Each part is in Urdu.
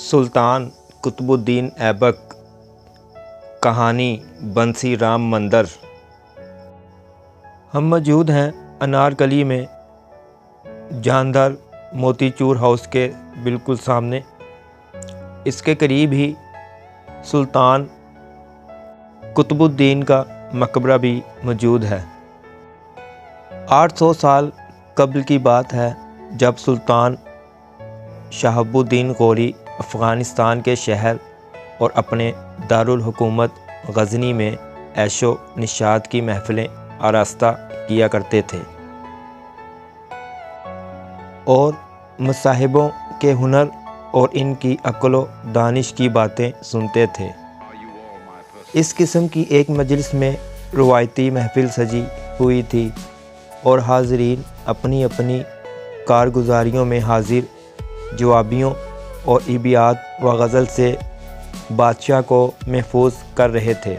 سلطان قطب الدین ایبک، کہانی بنسی رام مندر۔ ہم موجود ہیں انارکلی میں، جاندھر موتی چور ہاؤس کے بالکل سامنے۔ اس کے قریب ہی سلطان قطب الدین کا مقبرہ بھی موجود ہے۔ 800 سال قبل کی بات ہے، جب سلطان شہاب الدین غوری افغانستان کے شہر اور اپنے دارالحکومت غزنی میں عیش و نشاط کی محفلیں آراستہ کیا کرتے تھے اور مصاحبوں کے ہنر اور ان کی عقل و دانش کی باتیں سنتے تھے۔ اس قسم کی ایک مجلس میں روایتی محفل سجی ہوئی تھی اور حاضرین اپنی اپنی کارگزاریوں میں حاضر جوابیوں اور ابیات و غزل سے بادشاہ کو محفوظ کر رہے تھے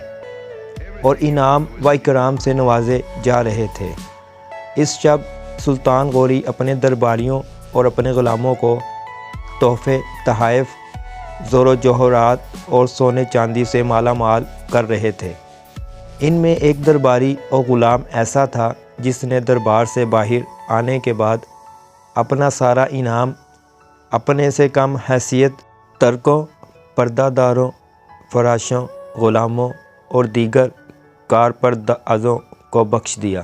اور انعام و اکرام سے نوازے جا رہے تھے۔ اس شب سلطان غوری اپنے درباریوں اور اپنے غلاموں کو تحفے تحائف، زر و جوہرات اور سونے چاندی سے مالا مال کر رہے تھے۔ ان میں ایک درباری اور غلام ایسا تھا جس نے دربار سے باہر آنے کے بعد اپنا سارا انعام اپنے سے کم حیثیت ترکوں، پردہ داروں، فراشوں، غلاموں اور دیگر کارپردازوں کو بخش دیا۔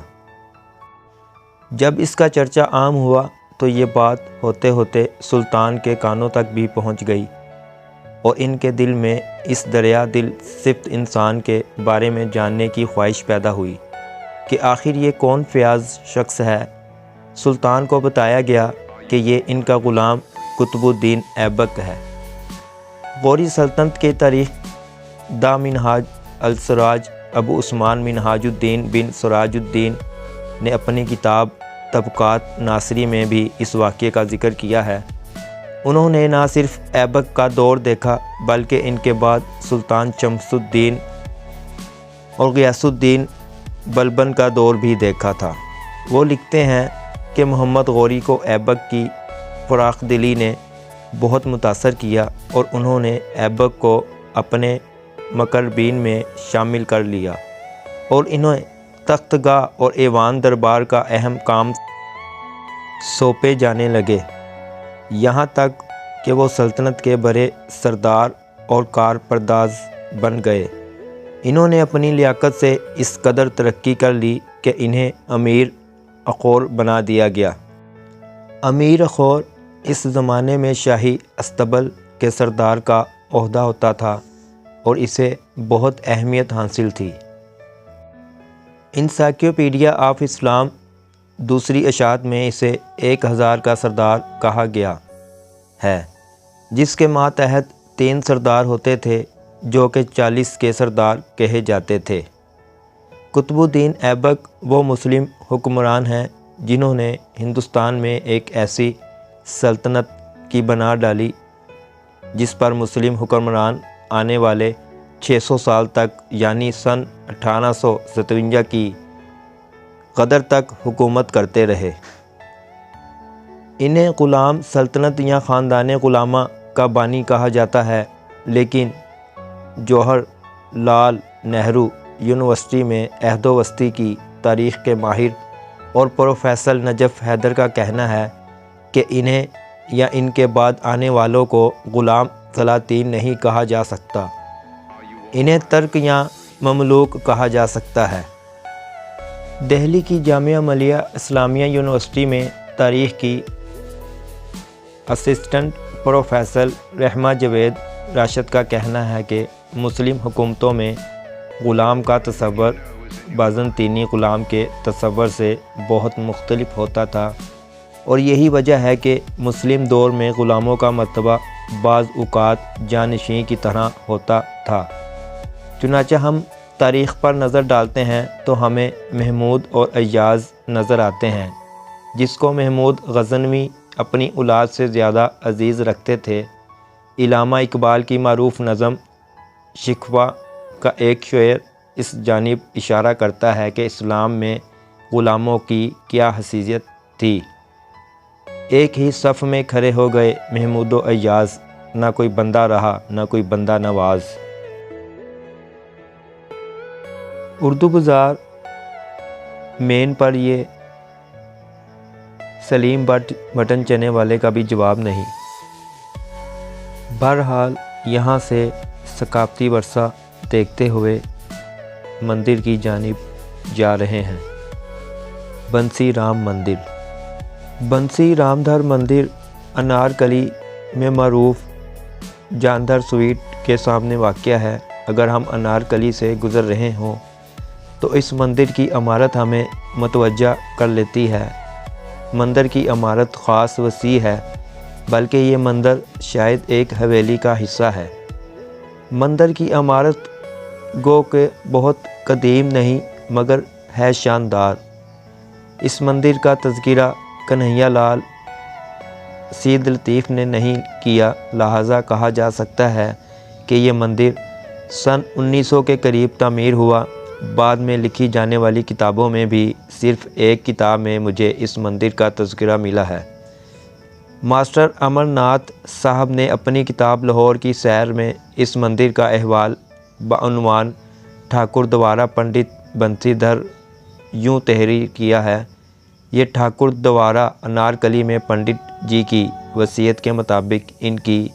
جب اس کا چرچا عام ہوا تو یہ بات ہوتے ہوتے سلطان کے کانوں تک بھی پہنچ گئی اور ان کے دل میں اس دریا دل صفت انسان کے بارے میں جاننے کی خواہش پیدا ہوئی کہ آخر یہ کون فیاض شخص ہے۔ سلطان کو بتایا گیا کہ یہ ان کا غلام قطب الدین ایبک ہے۔ غوری سلطنت کے تاریخ دا منہاج السراج ابو عثمان منہاج الدین بن سراج الدین نے اپنی کتاب طبقات ناصری میں بھی اس واقعے کا ذکر کیا ہے۔ انہوں نے نہ صرف ایبک کا دور دیکھا بلکہ ان کے بعد سلطان شمس الدین اور غیاث الدین بلبن کا دور بھی دیکھا تھا۔ وہ لکھتے ہیں کہ محمد غوری کو ایبک کی فراخ دلی نے بہت متاثر کیا اور انہوں نے ایبک کو اپنے مقربین میں شامل کر لیا اور انہیں تخت گاہ اور ایوان دربار کا اہم کام سونپے جانے لگے، یہاں تک کہ وہ سلطنت کے بڑے سردار اور کارپرداز بن گئے۔ انہوں نے اپنی لیاقت سے اس قدر ترقی کر لی کہ انہیں امیر اخور بنا دیا گیا۔ امیر اخور اس زمانے میں شاہی استبل کے سردار کا عہدہ ہوتا تھا اور اسے بہت اہمیت حاصل تھی۔ انسائکلوپیڈیا آف اسلام دوسری اشاعت میں اسے 1000 کا سردار کہا گیا ہے، جس کے ماتحت 3 سردار ہوتے تھے جو کہ 40 کے سردار کہے جاتے تھے۔ قطب الدین ایبک وہ مسلم حکمران ہیں جنہوں نے ہندوستان میں ایک ایسی سلطنت کی بنا ڈالی جس پر مسلم حکمران آنے والے 600 سال تک یعنی سن 1857 کی قدر تک حکومت کرتے رہے۔ انہیں غلام سلطنت یا خاندان غلامہ کا بانی کہا جاتا ہے، لیکن جوہر لال نہرو یونیورسٹی میں عہد و وسطی کی تاریخ کے ماہر اور پروفیسر نجف حیدر کا کہنا ہے کہ انہیں یا ان کے بعد آنے والوں کو غلام سلاطین نہیں کہا جا سکتا، انہیں ترک یا مملوک کہا جا سکتا ہے۔ دہلی کی جامعہ ملیہ اسلامیہ یونیورسٹی میں تاریخ کی اسسٹنٹ پروفیسر رحمہ جاوید راشد کا کہنا ہے کہ مسلم حکومتوں میں غلام کا تصور بازنطینی غلام کے تصور سے بہت مختلف ہوتا تھا اور یہی وجہ ہے کہ مسلم دور میں غلاموں کا مرتبہ بعض اوقات جانشین کی طرح ہوتا تھا۔ چنانچہ ہم تاریخ پر نظر ڈالتے ہیں تو ہمیں محمود اور ایاز نظر آتے ہیں، جس کو محمود غزنوی اپنی اولاد سے زیادہ عزیز رکھتے تھے۔ علامہ اقبال کی معروف نظم شکوہ کا ایک شعر اس جانب اشارہ کرتا ہے کہ اسلام میں غلاموں کی کیا حیثیت تھی۔ ایک ہی صف میں کھڑے ہو گئے محمود و ایاز، نہ کوئی بندہ رہا نہ کوئی بندہ نواز۔ اردو بازار مین پر یہ سلیم بٹن چنے والے کا بھی جواب نہیں۔ بہرحال یہاں سے ثقافتی ورثہ دیکھتے ہوئے مندر کی جانب جا رہے ہیں۔ بنسی رام مندر۔ بنسی رام دھر مندر انارکلی میں معروف جاندھر سویٹ کے سامنے واقع ہے۔ اگر ہم انارکلی سے گزر رہے ہوں تو اس مندر کی عمارت ہمیں متوجہ کر لیتی ہے۔ مندر کی عمارت خاص وسیع ہے، بلکہ یہ مندر شاید ایک حویلی کا حصہ ہے۔ مندر کی عمارت گو کہ بہت قدیم نہیں مگر ہے شاندار۔ اس مندر کا تذکرہ کنہیا لال سید لطیف نے نہیں کیا، لہٰذا کہا جا سکتا ہے کہ یہ مندر سن 1900 کے قریب تعمیر ہوا۔ بعد میں لکھی جانے والی کتابوں میں بھی صرف ایک کتاب میں مجھے اس مندر کا تذکرہ ملا ہے۔ ماسٹر امر ناتھ صاحب نے اپنی کتاب لاہور کی سیر میں اس مندر کا احوال بعنوان ٹھاکر دوارا پنڈت بنسی دھر یوں تحریر کیا ہے۔ یہ ٹھاکر دوارا انارکلی میں پنڈت جی کی وصیت کے مطابق ان کی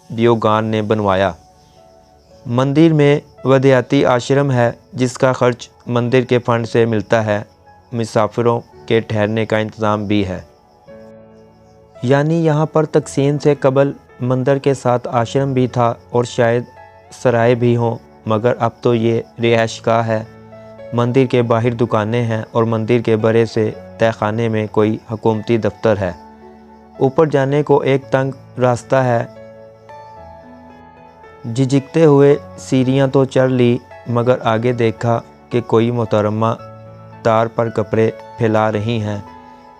بیوگان نے بنوایا۔ مندر میں ودیاتی آشرم ہے جس کا خرچ مندر کے فنڈ سے ملتا ہے۔ مسافروں کے ٹھہرنے کا انتظام بھی ہے۔ یعنی یہاں پر تقسیم سے قبل مندر کے ساتھ آشرم بھی تھا اور شاید سرائے بھی ہوں، مگر اب تو یہ رہائش گاہ ہے۔ مندر کے باہر دکانیں ہیں اور مندر کے بڑے سے تہہ خانے میں کوئی حکومتی دفتر ہے۔ اوپر جانے کو ایک تنگ راستہ ہے۔ جھجکتے ہوئے سیڑھیاں تو چڑھ لی، مگر آگے دیکھا کہ کوئی محترمہ تار پر کپڑے پھیلا رہی ہیں۔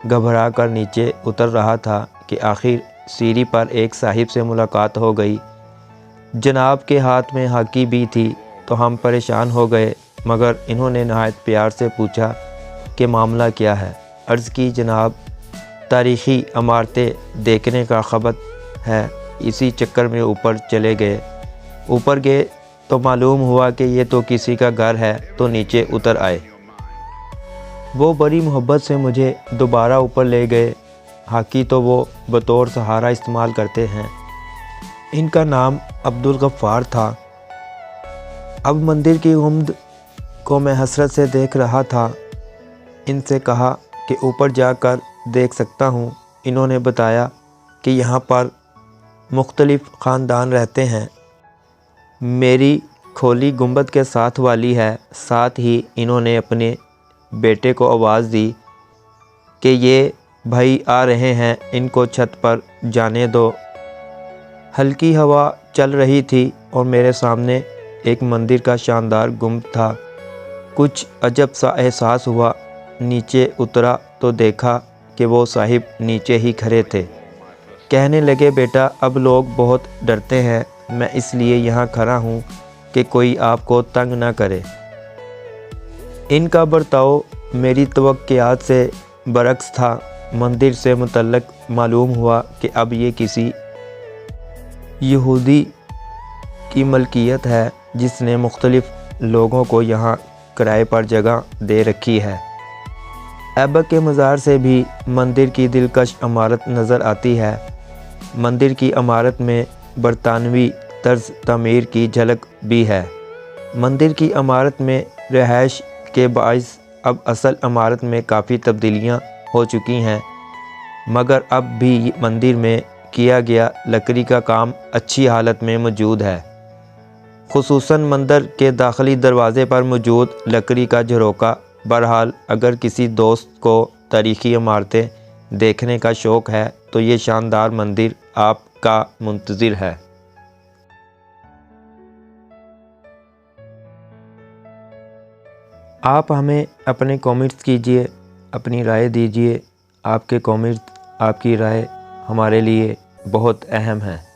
گھبرا کر نیچے اتر رہا تھا کہ آخر سیڑھی پر ایک صاحب سے ملاقات ہو گئی۔ جناب کے ہاتھ میں ہاکی بھی تھی تو ہم پریشان ہو گئے، مگر انہوں نے نہایت پیار سے پوچھا کہ معاملہ کیا ہے۔ عرض کی جناب تاریخی عمارتیں دیکھنے کا خبت ہے، اسی چکر میں اوپر چلے گئے۔ اوپر گئے تو معلوم ہوا کہ یہ تو کسی کا گھر ہے، تو نیچے اتر آئے۔ وہ بڑی محبت سے مجھے دوبارہ اوپر لے گئے۔ ہاکی تو وہ بطور سہارا استعمال کرتے ہیں۔ ان کا نام عبدالغفار تھا۔ اب مندر کی گنبد کو میں حسرت سے دیکھ رہا تھا۔ ان سے کہا کہ اوپر جا کر دیکھ سکتا ہوں۔ انہوں نے بتایا کہ یہاں پر مختلف خاندان رہتے ہیں۔ میری کھولی گنبد کے ساتھ والی ہے۔ ساتھ ہی انہوں نے اپنے بیٹے کو آواز دی کہ یہ بھائی آ رہے ہیں، ان کو چھت پر جانے دو۔ ہلکی ہوا چل رہی تھی اور میرے سامنے ایک مندر کا شاندار گنبد تھا۔ کچھ عجب سا احساس ہوا۔ نیچے اترا تو دیکھا کہ وہ صاحب نیچے ہی کھڑے تھے۔ کہنے لگے بیٹا اب لوگ بہت ڈرتے ہیں، میں اس لیے یہاں کھڑا ہوں کہ کوئی آپ کو تنگ نہ کرے۔ ان کا برتاؤ میری توقعات سے برعکس تھا۔ مندر سے متعلق معلوم ہوا کہ اب یہ کسی یہودی کی ملکیت ہے جس نے مختلف لوگوں کو یہاں کرائے پر جگہ دے رکھی ہے۔ ایبک کے مزار سے بھی مندر کی دلکش عمارت نظر آتی ہے۔ مندر کی عمارت میں برطانوی طرز تعمیر کی جھلک بھی ہے۔ مندر کی عمارت میں رہائش کے باعث اب اصل عمارت میں کافی تبدیلیاں ہو چکی ہیں، مگر اب بھی مندر میں کیا گیا لکڑی کا کام اچھی حالت میں موجود ہے۔ خصوصاً مندر کے داخلی دروازے پر موجود لکڑی کا جھروکا۔ بہرحال اگر کسی دوست کو تاریخی عمارتیں دیکھنے کا شوق ہے تو یہ شاندار مندر آپ کا منتظر ہے۔ آپ ہمیں اپنے کامنٹس کیجئے، اپنی رائے دیجئے۔ آپ کے کامنٹس، آپ کی رائے ہمارے لیے بہت اہم ہیں۔